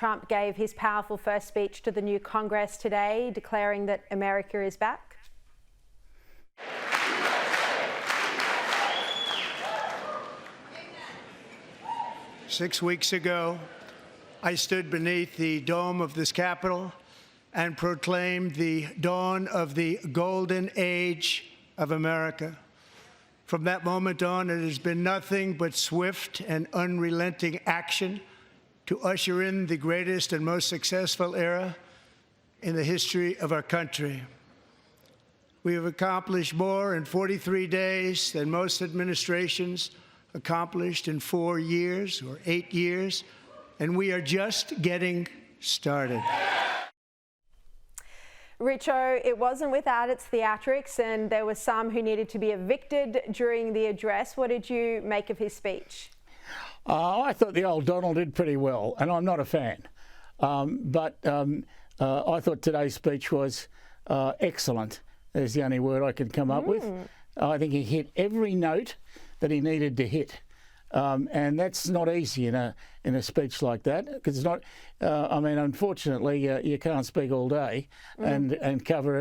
Trump gave his powerful first speech to the new Congress today, declaring that America is back. Six weeks ago, I stood beneath the dome of this Capitol and proclaimed the dawn of the golden age of America. From that moment on, it has been nothing but swift and unrelenting action to usher in the greatest and most successful era in the history of our country. We have accomplished more in 43 days than most administrations accomplished in 4 years or 8 years, and we are just getting started. Richo, it wasn't without its theatrics, and there were some who needed to be evicted during the address. What did you make of his speech? I thought the old Donald did pretty well, and I'm not a fan. But I thought today's speech was excellent, is the only word I could come up with. I think he hit every note that he needed to hit. And that's not easy in a speech like that, because it's not. I mean, unfortunately, you can't speak all day and cover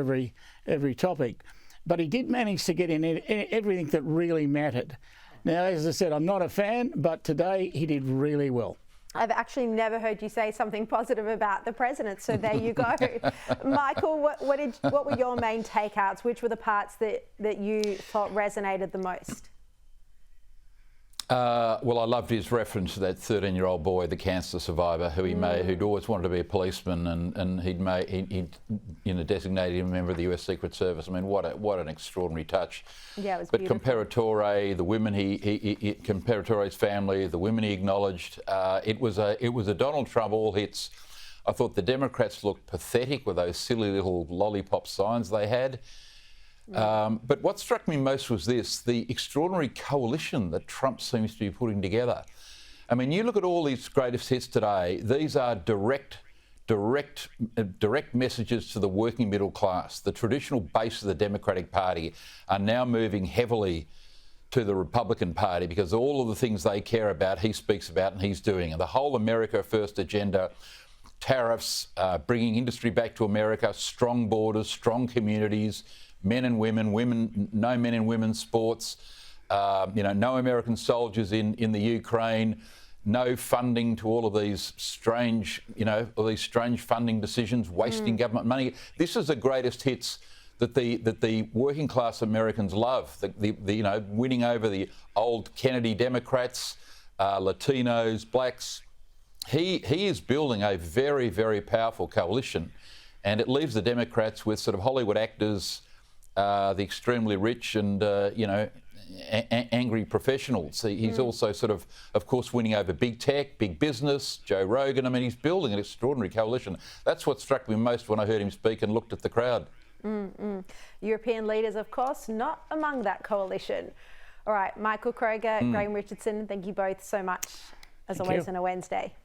every topic. But he did manage to get in everything that really mattered. Now, as I said, I'm not a fan, but today he did really well. I've actually never heard you say something positive about the president, so there you go. Michael, what were your main takeouts? Which were the parts that you thought resonated the most? Well, I loved his reference to that 13-year-old boy, the cancer survivor, who'd always wanted to be a policeman, and he'd designated him a member of the US Secret Service. I mean, what an extraordinary touch. Yeah, it was beautiful. But Comparatore, the women Comparatore's family, the women he acknowledged, it was a Donald Trump all hits. I thought the Democrats looked pathetic with those silly little lollipop signs they had. But what struck me most was the extraordinary coalition that Trump seems to be putting together. I mean, you look at all these greatest hits today, these are direct messages to the working middle class. The traditional base of the Democratic Party are now moving heavily to the Republican Party because all of the things they care about, he speaks about and he's doing. And the whole America First agenda, tariffs, bringing industry back to America, strong borders, strong communities, men and women, no men and women's sports, no American soldiers in the Ukraine, no funding to all of these strange, funding decisions, wasting government money. This is the greatest hits that the working class Americans love. Winning over the old Kennedy Democrats, Latinos, blacks. He is building a very, very powerful coalition, and it leaves the Democrats with sort of Hollywood actors, the extremely rich and, angry professionals. He's also of course, winning over big tech, big business, Joe Rogan. I mean, he's building an extraordinary coalition. That's what struck me most when I heard him speak and looked at the crowd. European leaders, of course, not among that coalition. All right, Michael Kroger, Graham Richardson, thank you both so much, as always, on a Wednesday.